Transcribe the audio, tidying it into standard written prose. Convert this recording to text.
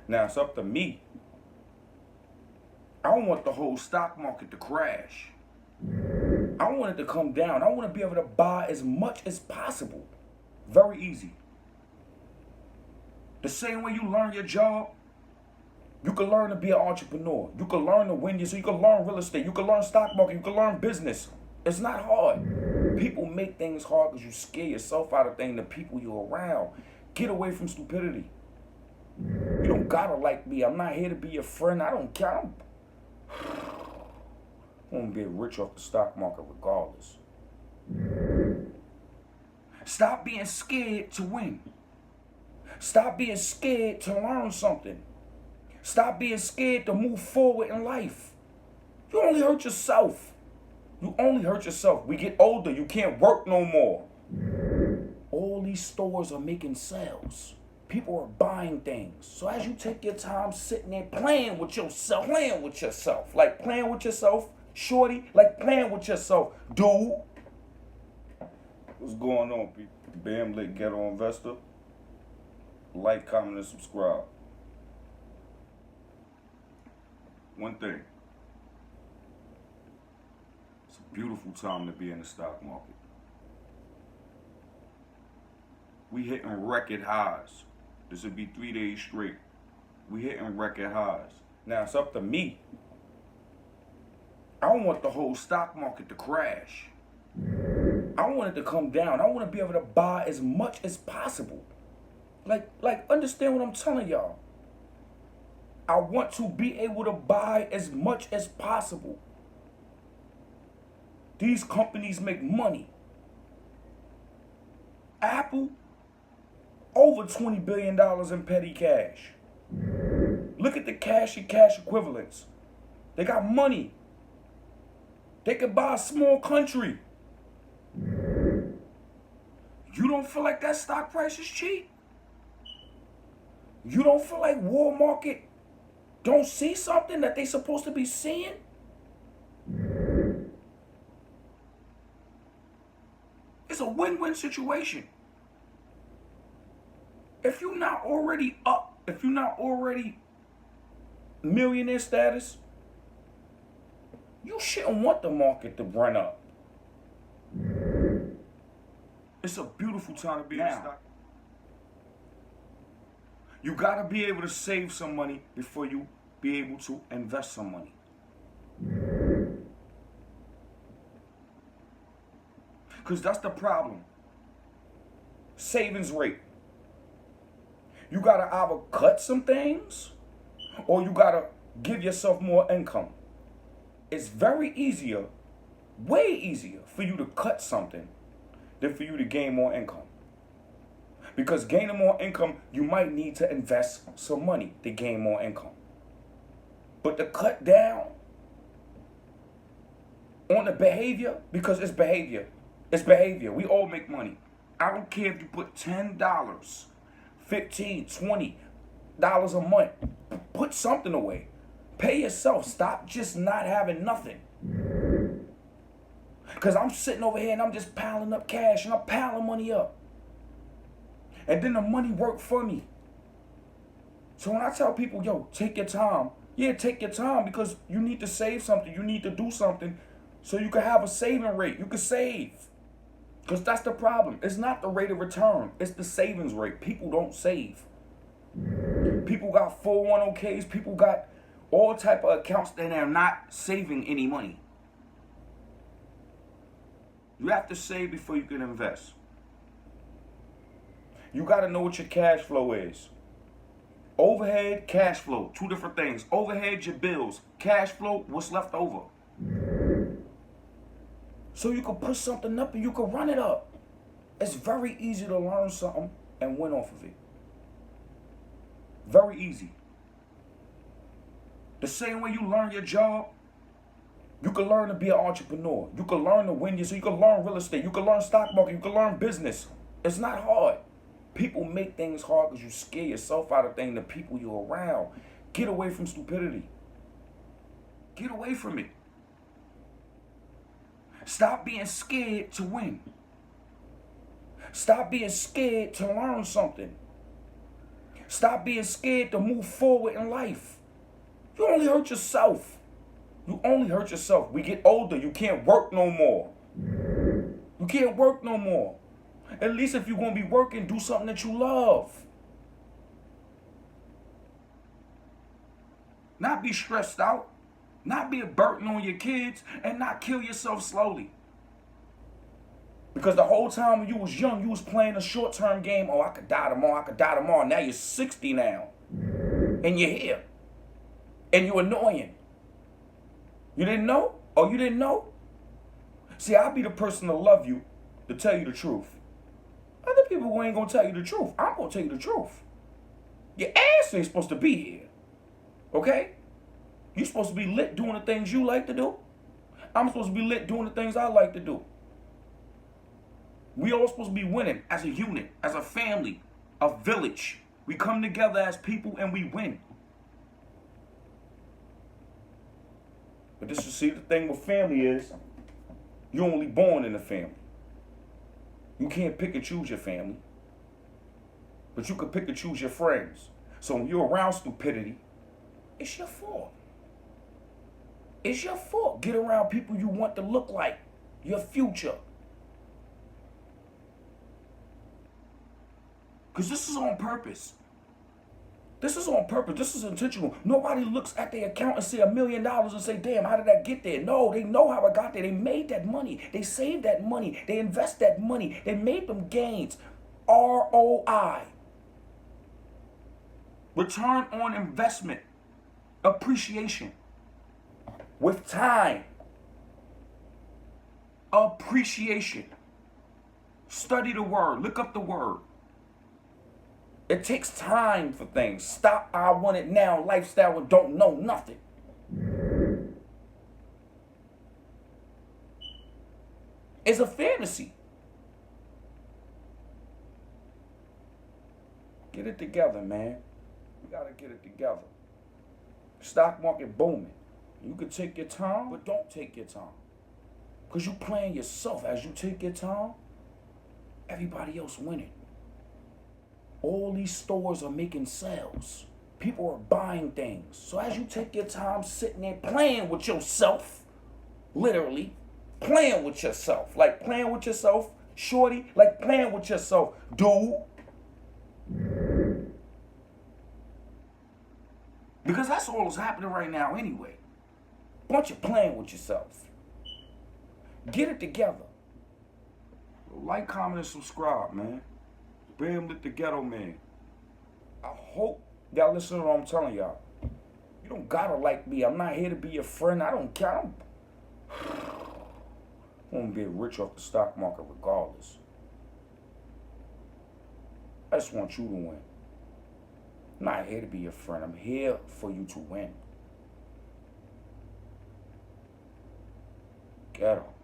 Now it's up to me. I don't want the whole stock market to crash. I want it to come down. I want to be able to buy as much as possible. Very easy. The same way you learn your job, you can learn to be an entrepreneur. You can learn to win. So you can learn real estate. You can learn stock market. You can learn business. It's not hard. People make things hard because you scare yourself out of things, the people you're around. Get away from stupidity. You don't gotta like me. I'm not here to be your friend. I don't care. I'm gonna get rich off the stock market regardless. Stop being scared to win. Stop being scared to learn something. Stop being scared to move forward in life. You only hurt yourself. You only hurt yourself. We get older. You can't work no more. All these stores are making sales. People are buying things. So as you take your time sitting there playing with yourself, like playing with yourself, shorty, like playing with yourself, dude. What's going on, people? Bam Lit Ghetto Investor. Like, comment, and subscribe. One thing. It's a beautiful time to be in the stock market. We hitting record highs. This would be 3 days straight. We hitting record highs. Now it's up to me. I don't want the whole stock market to crash. I want it to come down. I want to be able to buy as much as possible. Like, understand what I'm telling y'all. I want to be able to buy as much as possible. These companies make money. Apple, over $20 billion in petty cash. Look at the cash and cash equivalents. They got money. They could buy a small country. You don't feel like that stock price is cheap? You don't feel like Walmart don't see something that they supposed to be seeing? It's a win-win situation. If you're not already up, if you're not already millionaire status, you shouldn't want the market to run up. It's a beautiful time to be in stock. You gotta be able to save some money before you be able to invest some money. Because that's the problem. Savings rate. You gotta either cut some things or you gotta give yourself more income. It's very easier, way easier for you to cut something than for you to gain more income. Because gaining more income, you might need to invest some money to gain more income. But to cut down on the behavior, because it's behavior. It's behavior. We all make money. I don't care if you put $10, $15, $20 a month. Put something away. Pay yourself. Stop just not having nothing. Because I'm sitting over here and I'm just piling up cash and I'm piling money up. And then the money work for me. So when I tell people, yo, take your time. Yeah, take your time because you need to save something. You need to do something so you can have a saving rate. You can save. Because that's the problem. It's not the rate of return. It's the savings rate. People don't save. People got 401ks. People got all type of accounts that are not saving any money. You have to save before you can invest. You got to know what your cash flow is. Overhead, cash flow, two different things. Overhead, your bills. Cash flow, what's left over. So you can put something up and you can run it up. It's very easy to learn something and win off of it. Very easy. The same way you learn your job, you can learn to be an entrepreneur. You can learn to win. So you can learn real estate. You can learn stock market. You can learn business. It's not hard. People make things hard because you scare yourself out of things, the people you're around. Get away from stupidity. Get away from it. Stop being scared to win. Stop being scared to learn something. Stop being scared to move forward in life. You only hurt yourself. You only hurt yourself. We get older. You can't work no more. You can't work no more. At least if you're going to be working, do something that you love. Not be stressed out. Not be a burden on your kids. And not kill yourself slowly. Because the whole time when you was young, you was playing a short-term game. Oh, I could die tomorrow. I could die tomorrow. Now you're 60 now. And you're here. And you're annoying. You didn't know? Oh, you didn't know? See, I'll be the person to love you, to tell you the truth. Other people who ain't going to tell you the truth. I'm going to tell you the truth. Your ass ain't supposed to be here. Okay? You're supposed to be lit doing the things you like to do. I'm supposed to be lit doing the things I like to do. We all supposed to be winning as a unit, as a family, a village. We come together as people and we win. But this, you see, the thing with family is, you're only born in a family. You can't pick and choose your family. But you can pick and choose your friends. So when you're around stupidity, it's your fault. It's your fault. Get around people you want to look like. Your future. Because this is on purpose. This is on purpose. This is intentional. Nobody looks at their account and see $1 million and say, damn, how did that get there? No, they know how it got there. They made that money. They saved that money. They invest that money. They made them gains. ROI. Return on investment. Appreciation. With time. Appreciation. Study the word. Look up the word. It takes time for things. Stop I want it now lifestyle and don't know nothing. It's a fantasy. Get it together, man. We gotta get it together. Stock market booming. You can take your time, but don't take your time. Because you playing yourself. As you take your time, everybody else winning. All these stores are making sales. People are buying things. So as you take your time sitting there playing with yourself, literally playing with yourself, like playing with yourself, shorty, like playing with yourself, dude. Because that's all that's happening right now anyway. Bunch of playing with yourself. Get it together. Like, comment, and subscribe, man. Bam Lit the Ghetto Man. I hope y'all listen to what I'm telling y'all. You don't gotta like me. I'm not here to be your friend. I don't care. I'm gonna get rich off the stock market regardless. I just want you to win. I'm not here to be your friend. I'm here for you to win. Ghetto.